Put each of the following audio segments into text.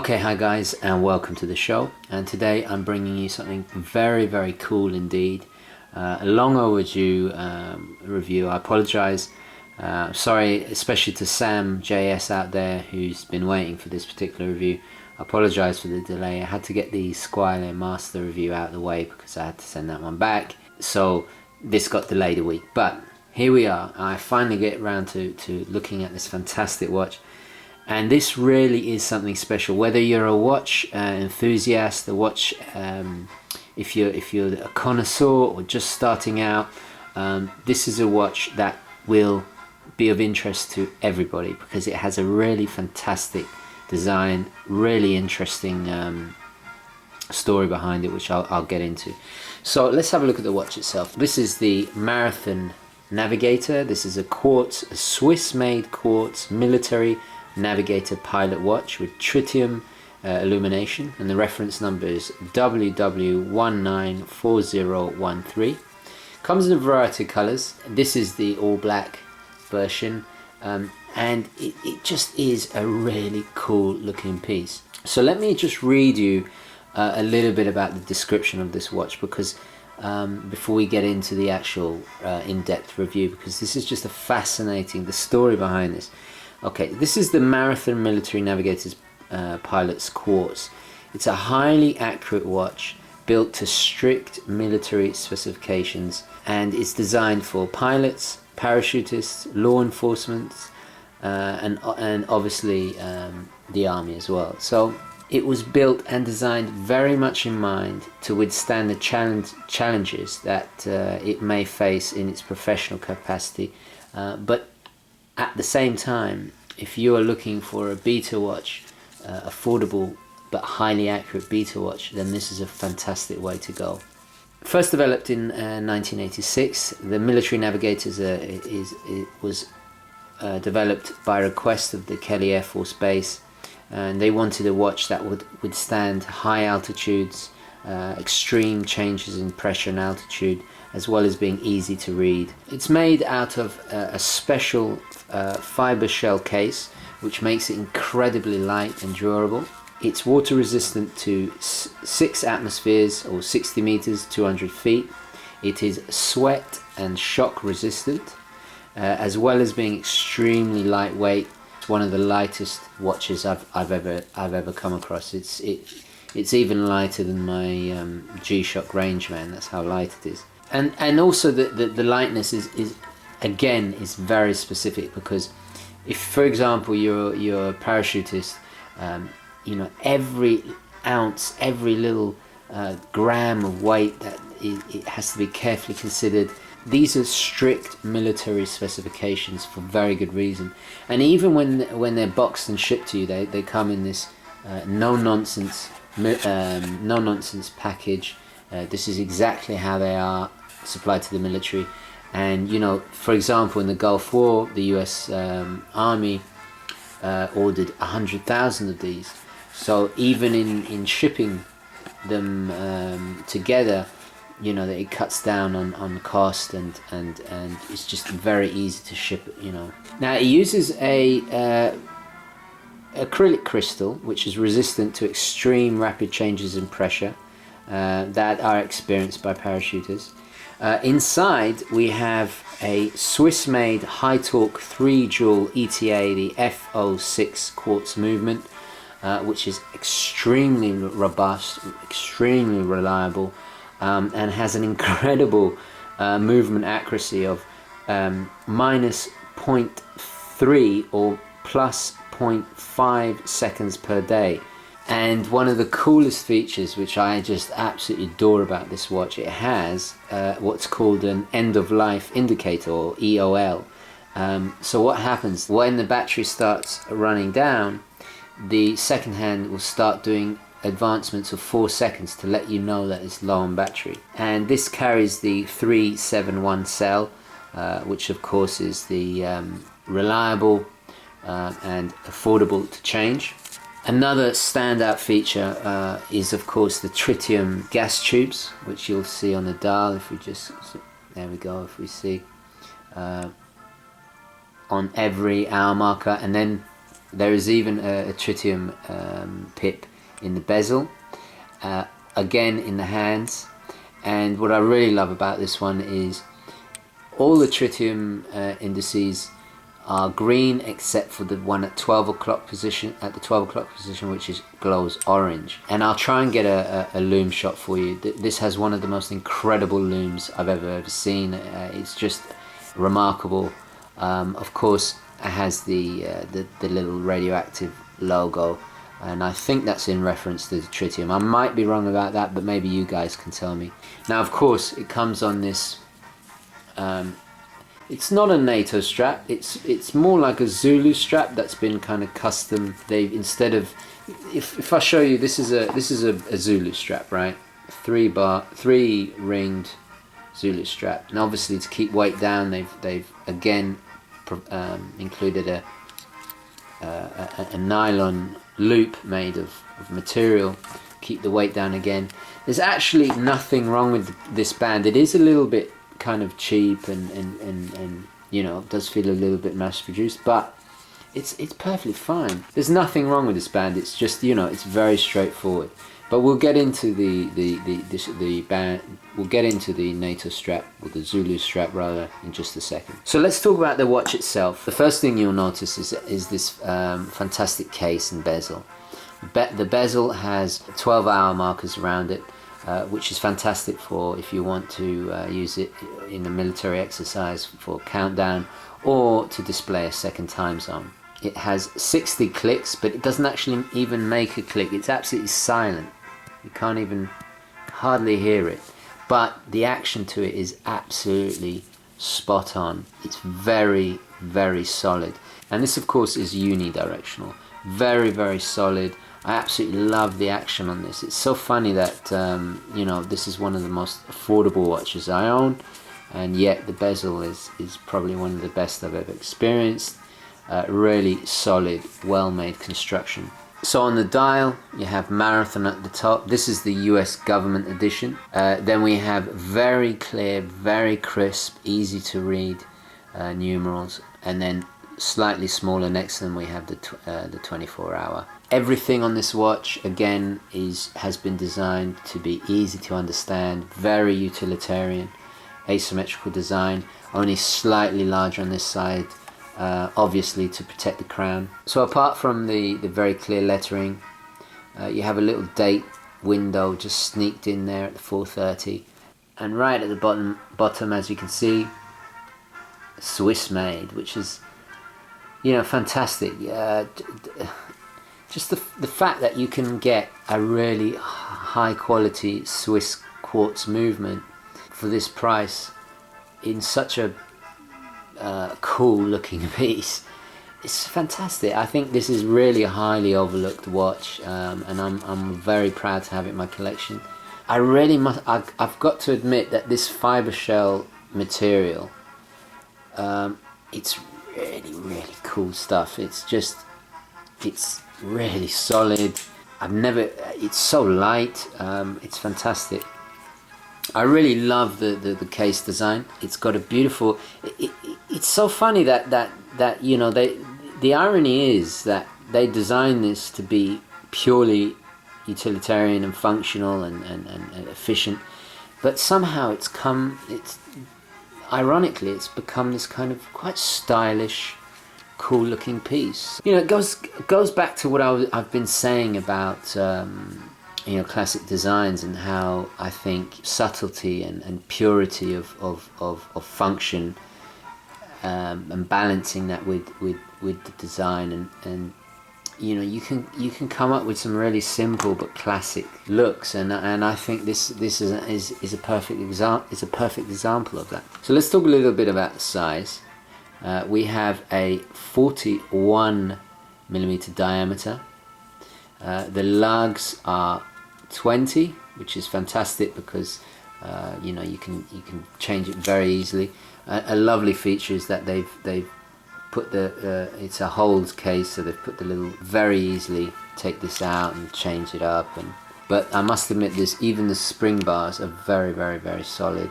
Okay, hi guys, and welcome to the show. And today I'm bringing you something very, very cool indeed. A long overdue review. I apologize. Sorry, especially to Sam JS out there who's been waiting for this particular review. I apologize for the delay. I had to get the Squire Master review out of the way because I had to send that one back. So this got delayed a week. But here we are. I finally get around to looking at this fantastic watch. And this really is something special. Whether you're a watch enthusiast, a watch, if you're a connoisseur or just starting out, this is a watch that will be of interest to everybody because it has a really fantastic design, really interesting story behind it, which I'll get into. So let's have a look at the watch itself. This is the Marathon Navigator. This is a Swiss-made quartz military Navigator pilot watch with tritium illumination, and the reference number is WW194013. Comes in a variety of colors. This is the all black version, and it just is a really cool looking piece. So let me just read you a little bit about the description of this watch, because before we get into the actual in-depth review, because this is just the story behind this. Okay, this is the Marathon Military Navigator's Pilot's Quartz. It's a highly accurate watch built to strict military specifications, and it's designed for pilots, parachutists, law enforcement, and obviously the army as well. So it was built and designed very much in mind to withstand the challenges that it may face in its professional capacity, but at the same time, if you are looking for a beta watch, affordable but highly accurate beta watch, then this is a fantastic way to go. First developed in 1986, the Military Navigator was developed by request of the Kelly Air Force Base, and they wanted a watch that would withstand high altitudes, extreme changes in pressure and altitude, as well as being easy to read. It's made out of a special fiber shell case, which makes it incredibly light and durable. It's water resistant to 6 atmospheres or 60 meters, 200 feet. It is sweat and shock resistant, as well as being extremely lightweight. It's one of the lightest watches I've ever come across. It's even lighter than my G-Shock Rangeman. That's how light it is. And also the lightness is very specific, because if, for example, you're a parachutist, every ounce, every little gram of weight, that it has to be carefully considered. These are strict military specifications for very good reason. And even when they're boxed and shipped to you, they come in this no nonsense package. This is exactly how they are supplied to the military. And for example, in the Gulf War, the US Army ordered 100,000 of these. So even in shipping them together, it cuts down on cost, and it's just very easy to ship. Now it uses a acrylic crystal, which is resistant to extreme rapid changes in pressure that are experienced by parachuters. Inside we have a Swiss-made high-torque 3-jewel ETA, the F06 quartz movement, which is extremely robust, extremely reliable, and has an incredible movement accuracy of minus 0.3 or plus 0.5 seconds per day. And one of the coolest features, which I just absolutely adore about this watch, it has what's called an end-of-life indicator, or EOL. So what happens when the battery starts running down, the second hand will start doing advancements of 4 seconds to let you know that it's low on battery. And this carries the 371 cell, which of course is the reliable and affordable to change. Another standout feature is of course the tritium gas tubes, which you'll see on the dial. If we just, there we go, if we see on every hour marker, and then There is even a tritium pip in the bezel, again in the hands. And what I really love about this one is all the tritium indices are green except for the one at 12 o'clock position, which is glows orange. And I'll try and get a loom shot for you. This has one of the most incredible looms I've ever seen. It's just remarkable. Of course, it has the little radioactive logo, and I think that's in reference to the tritium. I might be wrong about that, but maybe you guys can tell me. Now, of course, it comes on this. It's not a NATO strap. It's more like a Zulu strap that's been kind of custom. They've, instead of, if I show you, this is a Zulu strap, right? 3 ringed Zulu strap. And obviously, to keep weight down, they've again included a nylon loop made of material, keep the weight down again. There's actually nothing wrong with this band. It is a little bit kind of cheap and you know, it does feel a little bit mass produced, but it's perfectly fine. There's nothing wrong with this band. It's just, you know, it's very straightforward. But we'll get into the band. We'll get into the NATO strap, or the Zulu strap rather, in just a second. So let's talk about the watch itself. The first thing you'll notice is this fantastic case and bezel. The bezel has 12-hour markers around it, which is fantastic for if you want to use it in a military exercise for countdown or to display a second time zone. It has 60 clicks, but it doesn't actually even make a click. It's absolutely silent. You can't even hardly hear it. But the action to it is absolutely spot on. It's very, very solid. And this, of course, is unidirectional. Very, very solid. I absolutely love the action on this. It's so funny that, you know, this is one of the most affordable watches I own, and yet the bezel is probably one of the best I've ever experienced. Really solid, well-made construction. So on the dial, you have Marathon at the top. This is the US government edition. Then we have very clear, very crisp, easy to read numerals, and then slightly smaller next to them we have the 24-hour. Everything on this watch again has been designed to be easy to understand, very utilitarian, asymmetrical design, only slightly larger on this side, obviously to protect the crown. So apart from the very clear lettering, you have a little date window just sneaked in there at the 4:30, and right at the bottom, as you can see, Swiss made, which is, you know, fantastic. Just the fact that you can get a really high quality Swiss quartz movement for this price in such a cool looking piece, it's fantastic. I think this is really a highly overlooked watch, and I'm very proud to have it in my collection. I really must. I've got to admit that this fiber shell material, it's really cool stuff. It's really solid. It's so light. It's fantastic. I really love the case design. It's got a beautiful. It's so funny that you know, the irony is that they designed this to be purely utilitarian and functional and efficient, but somehow ironically it's become this kind of quite stylish, cool looking piece. You know, it goes back to what I've been saying about you know, classic designs, and how I think subtlety and purity of function, and balancing that with the design, and you know, you can come up with some really simple but classic looks, and I think this is a perfect example of that. So let's talk a little bit about the size. We have a 41 millimeter diameter. The lugs are 20, which is fantastic because you know, you can change it very easily. A lovely feature is that they've put it's a hold case, so they've put the little, very easily take this out and change it up. But I must admit, even the spring bars are very, very, very solid.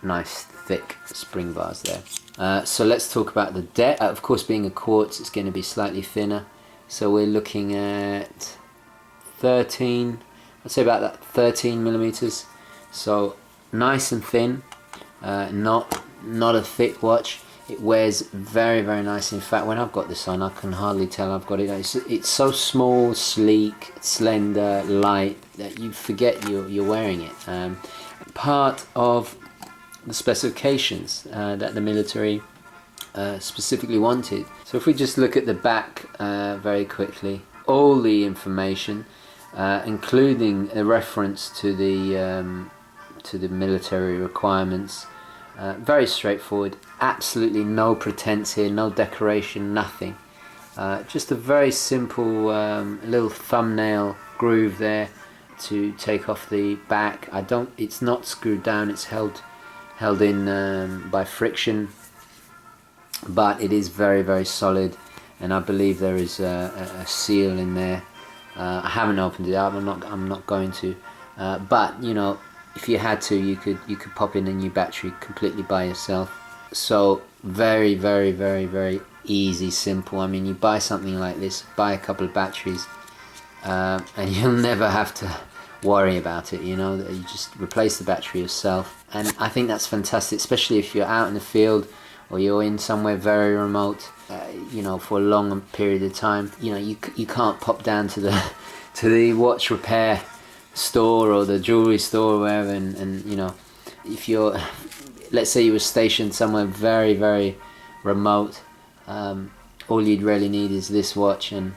Nice thick spring bars there. So let's talk about the depth. Of course, being a quartz, it's going to be slightly thinner. So we're looking at 13, I'd say about that 13 millimeters. So nice and thin, not a thick watch. It wears very, very nice. In fact, when I've got this on, I can hardly tell I've got it. It's so small, sleek, slender, light that you forget you're wearing it. Part of the specifications that the military specifically wanted. So if we just look at the back very quickly, all the information, including a reference to the military requirements. Very straightforward, absolutely no pretense here, no decoration, nothing. Just a very simple little thumbnail groove there to take off the back. It's not screwed down, it's held in by friction, but it is very, very solid, and I believe there is a seal in there. I haven't opened it up, I'm not going to, but you know, if you had to, you could pop in a new battery completely by yourself. So very, very, very, very easy, simple. I mean, you buy something like this, buy a couple of batteries, and you'll never have to worry about it. You know, you just replace the battery yourself, and I think that's fantastic, especially if you're out in the field or you're in somewhere very remote, you know, for a long period of time. You know, you can't pop down to the watch repair store or the jewelry store or wherever, and you know, if you're, let's say you were stationed somewhere very, very remote, all you'd really need is this watch and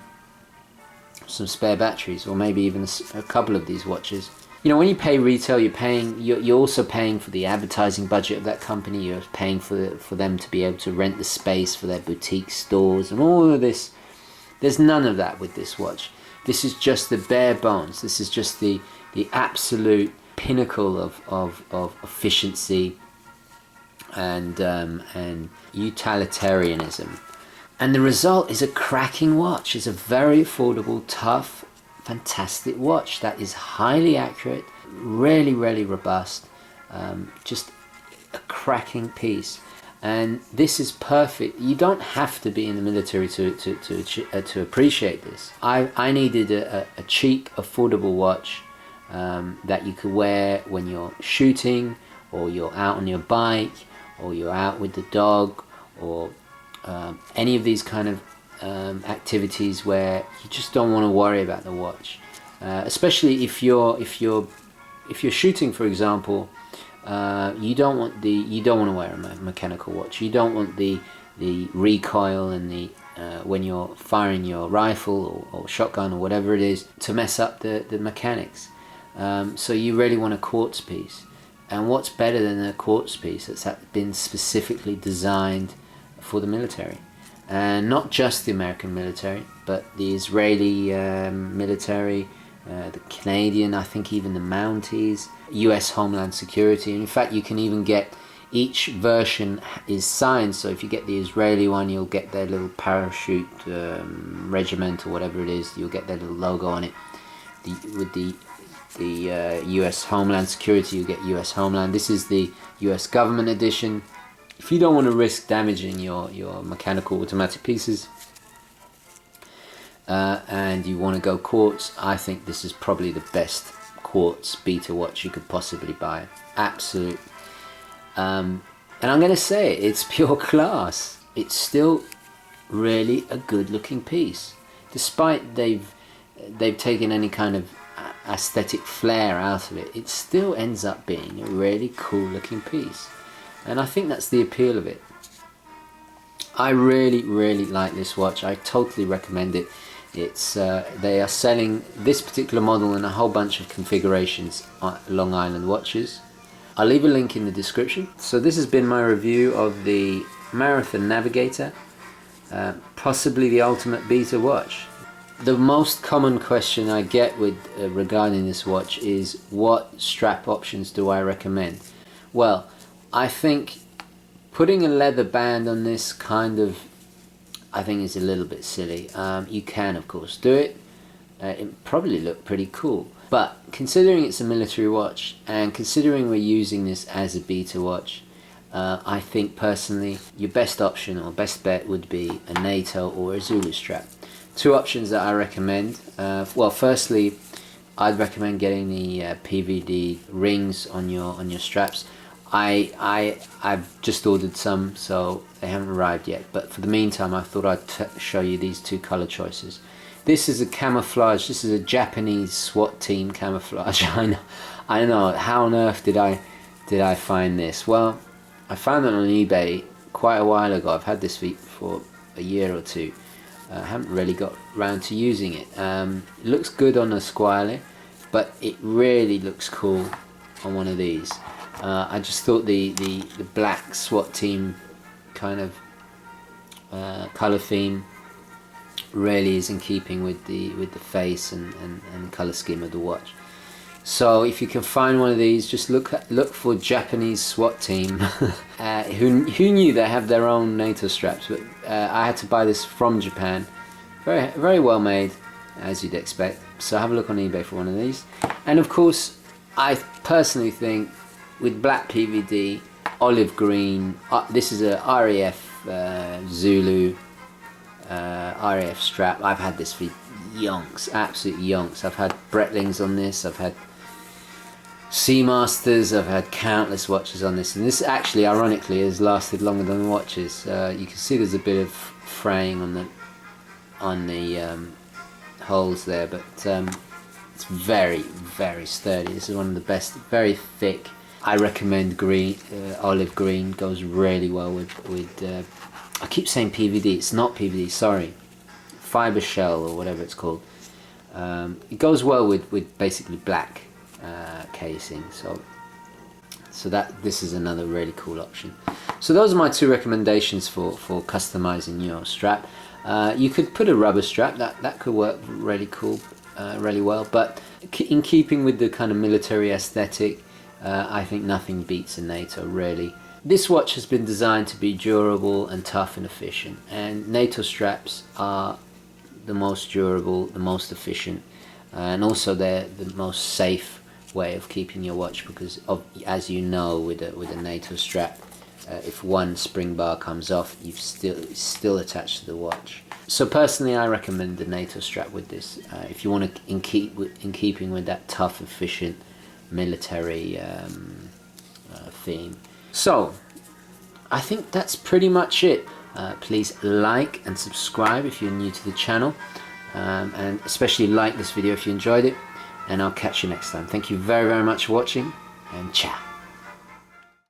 some spare batteries, or maybe even a couple of these watches. You know, when you pay retail, you're also paying for the advertising budget of that company. You're paying for them to be able to rent the space for their boutique stores and all of this. There's none of that with this watch. This is just the bare bones. This is just the absolute pinnacle of efficiency and utilitarianism. And the result is a cracking watch. It's a very affordable, tough, fantastic watch that is highly accurate, really, really robust, just a cracking piece. And this is perfect. You don't have to be in the military to appreciate this. I needed a cheap, affordable watch that you could wear when you're shooting, or you're out on your bike, or you're out with the dog, or any of these kind of activities where you just don't want to worry about the watch. Especially if you're shooting, for example. You don't want to wear a mechanical watch. You don't want the recoil and the when you're firing your rifle or shotgun or whatever it is to mess up the mechanics. So you really want a quartz piece. And what's better than a quartz piece that's been specifically designed for the military? And not just the American military, but the Israeli military, the Canadian, I think even the Mounties, US Homeland Security. In fact, you can even get, each version is signed, so if you get the Israeli one, you'll get their little parachute regiment or whatever it is, you'll get their little logo on it. With the US Homeland Security, you get US Homeland. This is the US Government edition. If you don't want to risk damaging your mechanical automatic pieces, and you want to go quartz, I think this is probably the best quartz beta watch you could possibly buy. Absolute. And I'm going to say it's pure class. It's still really a good looking piece, despite they've taken any kind of aesthetic flair out of it. It still ends up being a really cool looking piece, and I think that's the appeal of it. I really, really like this watch. I totally recommend it. It's they are selling this particular model in a whole bunch of configurations on Long Island watches. I'll leave a link in the description. So this has been my review of the Marathon Navigator, possibly the ultimate beta watch. The most common question I get with regarding this watch is, what strap options do I recommend? Well, I think putting a leather band on this I think is a little bit silly. You can of course do it. It probably look pretty cool. But considering it's a military watch, and considering we're using this as a beta watch, I think personally your best option or best bet would be a NATO or a Zulu strap. Two options that I recommend. Well, firstly, I'd recommend getting the PVD rings on your straps. I've just ordered some, so they haven't arrived yet. But for the meantime, I thought I'd show you these two color choices. This is a camouflage. This is a Japanese SWAT team camouflage. I know. How on earth did I find this? Well, I found it on eBay quite a while ago. I've had this for a year or two. I haven't really got round to using it. It looks good on a Squally, but it really looks cool on one of these. I just thought the black SWAT team kind of color theme really is in keeping with the face and color scheme of the watch. So if you can find one of these, just look for Japanese SWAT team. Who knew they have their own NATO straps? But I had to buy this from Japan. Very, very well made, as you'd expect. So have a look on eBay for one of these. And of course, I personally think with black PVD, olive green, this is a RAF Zulu RAF strap. I've had this for yonks, absolute yonks. I've had Breitlings on this, I've had Seamasters, I've had countless watches on this, and this actually ironically has lasted longer than the watches. You can see there's a bit of fraying on the holes there, but it's very, very sturdy. This is one of the best, very thick. I recommend green, olive green goes really well with I keep saying PVD, it's not PVD, sorry, fiber shell or whatever it's called. It goes well with basically black casing, so that this is another really cool option. So those are my two recommendations for customizing your strap. You could put a rubber strap, that could work really cool, really well, but in keeping with the kind of military aesthetic, I think nothing beats a NATO really. This watch has been designed to be durable and tough and efficient, and NATO straps are the most durable, the most efficient, and also they're the most safe way of keeping your watch, because as you know, with a NATO strap, if one spring bar comes off, it's still attached to the watch. So personally, I recommend the NATO strap with this if you want to in keeping with that tough, efficient military theme. So I think that's pretty much it. Please like and subscribe if you're new to the channel, and especially like this video if you enjoyed it, and I'll catch you next time. Thank you very, very much for watching, and ciao.